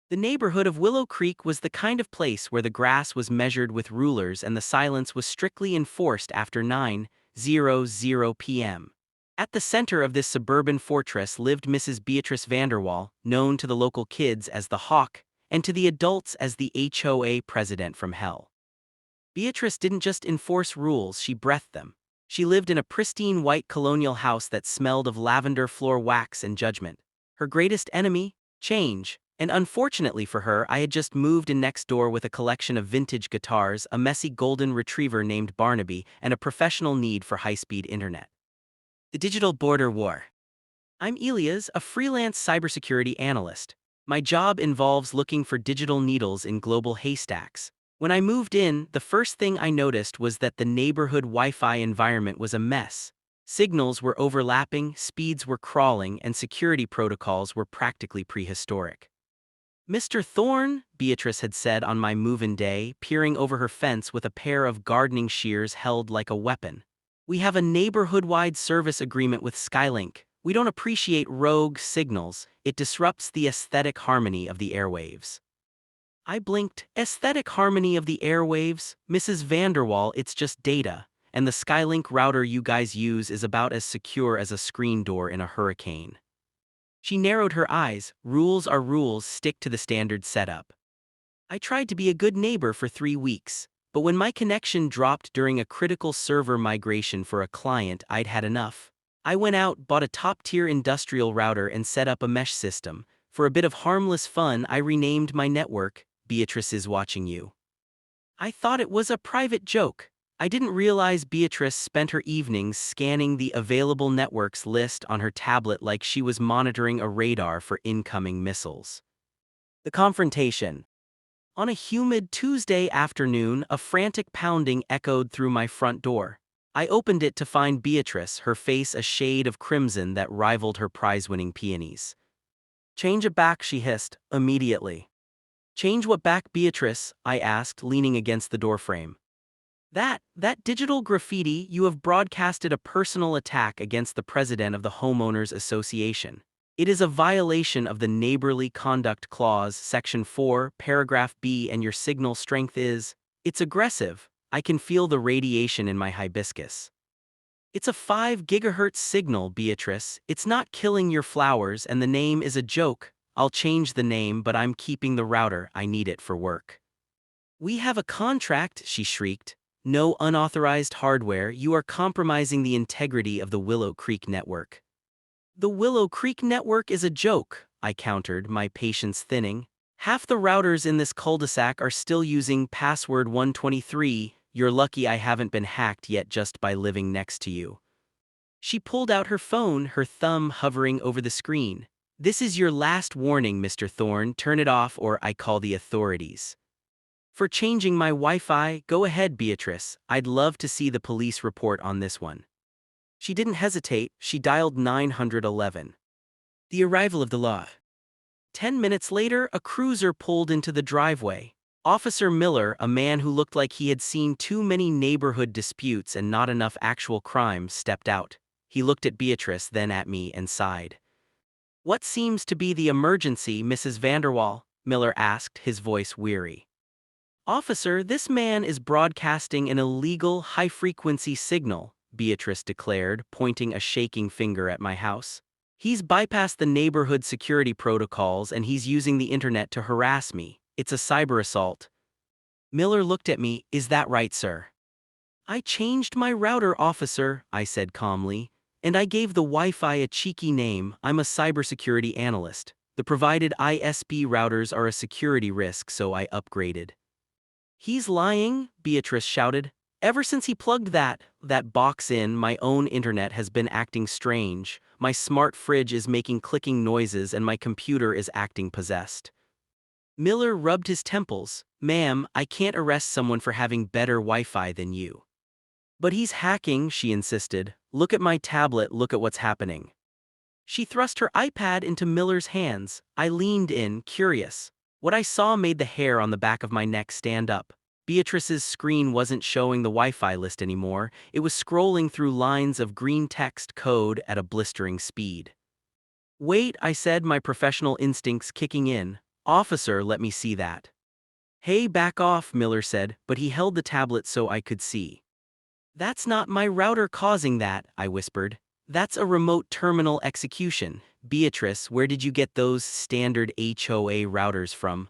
The neighborhood of Willow Creek was the kind of place where the grass was measured with rulers and the silence was strictly enforced after 9:00 p.m. At the center of this suburban fortress lived Mrs. Beatrice Vanderwall, known to the local kids as the Hawk and to the adults as the HOA president from hell. Beatrice didn't just enforce rules, she breathed them. She lived in a pristine white colonial house that smelled of lavender floor wax and judgment. Her greatest enemy? Change. And unfortunately for her, I had just moved in next door with a collection of vintage guitars, a messy golden retriever named Barnaby, and a professional need for high-speed internet. The digital border war. I'm Elias, a freelance cybersecurity analyst. My job involves looking for digital needles in global haystacks. When I moved in, the first thing I noticed was that the neighborhood Wi-Fi environment was a mess. Signals were overlapping, speeds were crawling, and security protocols were practically prehistoric. "Mr. Thorne," Beatrice had said on my move-in day, peering over her fence with a pair of gardening shears held like a weapon. "We have a neighborhood-wide service agreement with Skylink. We don't appreciate rogue signals. It disrupts the aesthetic harmony of the airwaves." I blinked. "Aesthetic harmony of the airwaves? Mrs. Vanderwall, it's just data. And the Skylink router you guys use is about as secure as a screen door in a hurricane." She narrowed her eyes. "Rules are rules, stick to the standard setup." I tried to be a good neighbor for 3 weeks, but when my connection dropped during a critical server migration for a client, I'd had enough. I went out, bought a top-tier industrial router and set up a mesh system. For a bit of harmless fun, I renamed my network, "Beatrice is watching you." I thought it was a private joke. I didn't realize Beatrice spent her evenings scanning the available networks list on her tablet like she was monitoring a radar for incoming missiles. The confrontation. On a humid Tuesday afternoon, a frantic pounding echoed through my front door. I opened it to find Beatrice, her face a shade of crimson that rivaled her prize-winning peonies. "Change it back," she hissed, "immediately." "Change what back, Beatrice?" I asked, leaning against the doorframe. That digital graffiti. You have broadcasted a personal attack against the president of the Homeowners Association. It is a violation of the Neighborly Conduct Clause, Section 4, Paragraph B, and your signal strength it's aggressive. I can feel the radiation in my hibiscus. It's a 5 gigahertz signal, Beatrice. It's not killing your flowers, and the name is a joke. I'll change the name, but I'm keeping the router. I need it for work." "We have a contract," she shrieked. "No unauthorized hardware. You are compromising the integrity of the Willow Creek network." "The Willow Creek network is a joke," I countered, my patience thinning. "Half the routers in this cul-de-sac are still using password 123. You're lucky I haven't been hacked yet just by living next to you." She pulled out her phone, her thumb hovering over the screen. "This is your last warning, Mr. Thorne. Turn it off or I call the authorities." "For changing my Wi-Fi? Go ahead, Beatrice. I'd love to see the police report on this one." She didn't hesitate. She dialed 911. The arrival of the law. 10 minutes later, a cruiser pulled into the driveway. Officer Miller, a man who looked like he had seen too many neighborhood disputes and not enough actual crime, stepped out. He looked at Beatrice, then at me, and sighed. "What seems to be the emergency, Mrs. Vanderwall?" Miller asked, his voice weary. "Officer, this man is broadcasting an illegal high-frequency signal," Beatrice declared, pointing a shaking finger at my house. "He's bypassed the neighborhood security protocols and he's using the internet to harass me. It's a cyber assault." Miller looked at me. "Is that right, sir?" "I changed my router, officer," I said calmly, "and I gave the Wi-Fi a cheeky name. I'm a cybersecurity analyst. The provided ISP routers are a security risk, so I upgraded." "He's lying," Beatrice shouted. "Ever since he plugged that box in, my own internet has been acting strange. My smart fridge is making clicking noises and my computer is acting possessed." Miller rubbed his temples. "Ma'am, I can't arrest someone for having better Wi-Fi than you." "But he's hacking," she insisted. "Look at my tablet, look at what's happening." She thrust her iPad into Miller's hands. I leaned in, curious. What I saw made the hair on the back of my neck stand up. Beatrice's screen wasn't showing the Wi-Fi list anymore. It was scrolling through lines of green text code at a blistering speed. "Wait," I said, my professional instincts kicking in. "Officer, let me see that." "Hey, back off," Miller said, but he held the tablet so I could see. "That's not my router causing that," I whispered. "That's a remote terminal execution. Beatrice, where did you get those standard HOA routers from?"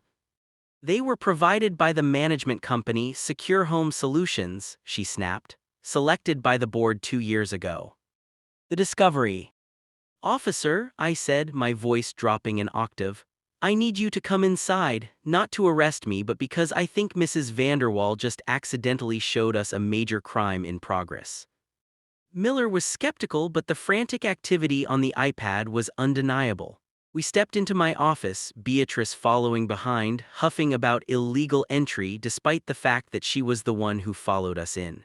"They were provided by the management company Secure Home Solutions," she snapped, "selected by the board 2 years ago." The discovery. "Officer," I said, my voice dropping an octave, "I need you to come inside, not to arrest me but because I think Mrs. Vanderwall just accidentally showed us a major crime in progress." Miller was skeptical, but the frantic activity on the iPad was undeniable. We stepped into my office, Beatrice following behind, huffing about illegal entry despite the fact that she was the one who followed us in.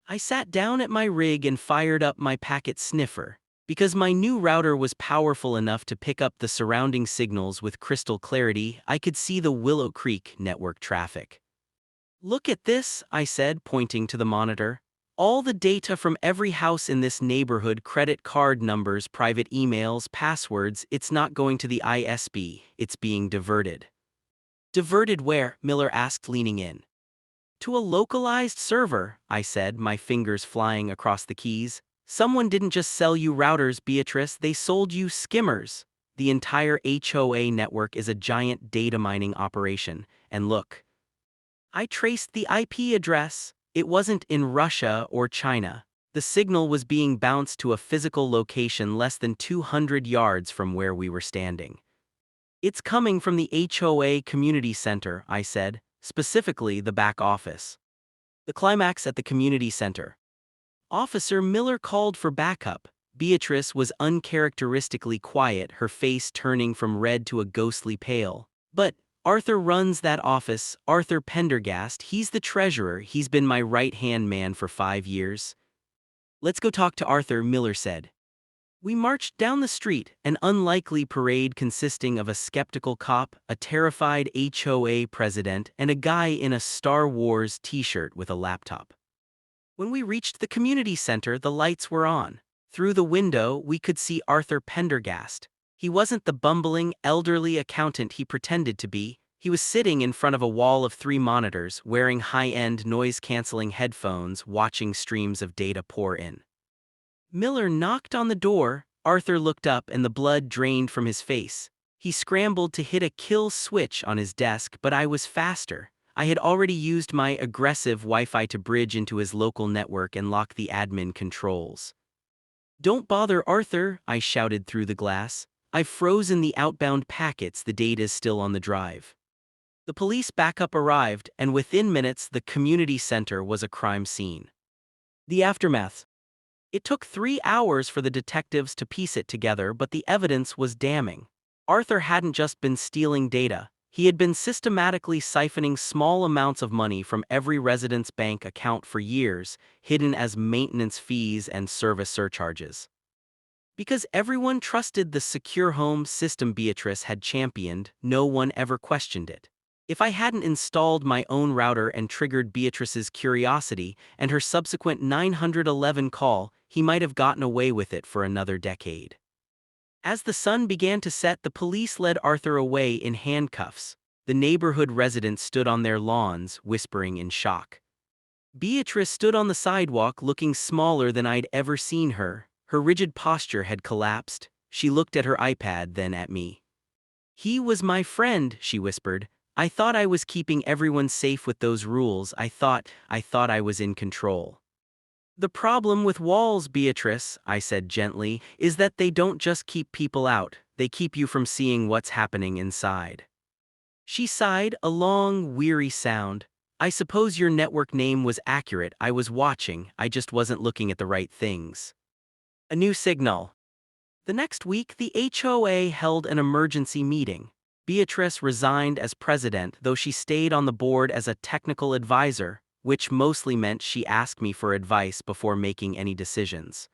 I sat down at my rig and fired up my packet sniffer. Because my new router was powerful enough to pick up the surrounding signals with crystal clarity, I could see the Willow Creek network traffic. "Look at this," I said, pointing to the monitor. "All the data from every house in this neighborhood, credit card numbers, private emails, passwords, it's not going to the ISP, it's being diverted." "Diverted where?" Miller asked, leaning in. "To a localized server," I said, my fingers flying across the keys. "Someone didn't just sell you routers, Beatrice, they sold you skimmers. The entire HOA network is a giant data mining operation, and look." I traced the IP address. It wasn't in Russia or China. The signal was being bounced to a physical location less than 200 yards from where we were standing. "It's coming from the HOA community center," I said, specifically the back office. The climax at the community center. Officer Miller called for backup. Beatrice was uncharacteristically quiet, her face turning from red to a ghostly pale. "But Arthur runs that office, Arthur Pendergast, he's the treasurer, he's been my right-hand man for 5 years." "Let's go talk to Arthur," Miller said. We marched down the street, an unlikely parade consisting of a skeptical cop, a terrified HOA president, and a guy in a Star Wars t-shirt with a laptop. When we reached the community center, the lights were on. Through the window, we could see Arthur Pendergast. He wasn't the bumbling, elderly accountant he pretended to be. He was sitting in front of a wall of 3 monitors, wearing high-end noise-canceling headphones, watching streams of data pour in. Miller knocked on the door. Arthur looked up and the blood drained from his face. He scrambled to hit a kill switch on his desk, but I was faster. I had already used my aggressive Wi-Fi to bridge into his local network and lock the admin controls. "Don't bother, Arthur," I shouted through the glass. "I've frozen the outbound packets, the data's still on the drive." The police backup arrived, and within minutes the community center was a crime scene. The aftermath. It took 3 hours for the detectives to piece it together, but the evidence was damning. Arthur hadn't just been stealing data. He had been systematically siphoning small amounts of money from every resident's bank account for years, hidden as maintenance fees and service surcharges. Because everyone trusted the secure home system Beatrice had championed, no one ever questioned it. If I hadn't installed my own router and triggered Beatrice's curiosity and her subsequent 911 call, he might have gotten away with it for another decade. As the sun began to set, the police led Arthur away in handcuffs. The neighborhood residents stood on their lawns, whispering in shock. Beatrice stood on the sidewalk looking smaller than I'd ever seen her. Her rigid posture had collapsed. She looked at her iPad, then at me. "He was my friend," she whispered. "I thought I was keeping everyone safe with those rules. I thought I was in control." "The problem with walls, Beatrice," I said gently, "is that they don't just keep people out, they keep you from seeing what's happening inside." She sighed, a long, weary sound. "I suppose your network name was accurate. I was watching, I just wasn't looking at the right things." A new signal. The next week, the HOA held an emergency meeting. Beatrice resigned as president, though she stayed on the board as a technical advisor, which mostly meant she asked me for advice before making any decisions.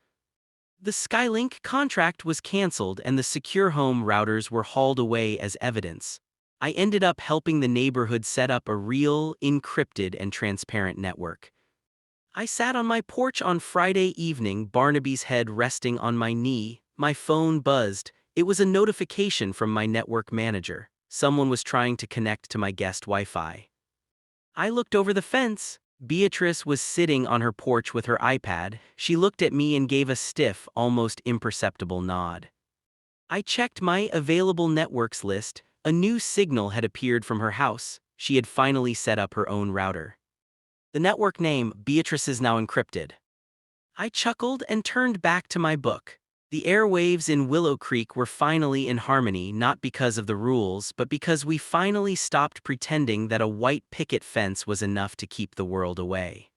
The Skylink contract was canceled and the secure home routers were hauled away as evidence. I ended up helping the neighborhood set up a real, encrypted and transparent network. I sat on my porch on Friday evening, Barnaby's head resting on my knee. My phone buzzed. It was a notification from my network manager. Someone was trying to connect to my guest Wi-Fi. I looked over the fence. Beatrice was sitting on her porch with her iPad. She looked at me and gave a stiff, almost imperceptible nod. I checked my available networks list. A new signal had appeared from her house. She had finally set up her own router. The network name, Beatrice, is now encrypted. I chuckled and turned back to my book. The airwaves in Willow Creek were finally in harmony, not because of the rules, but because we finally stopped pretending that a white picket fence was enough to keep the world away.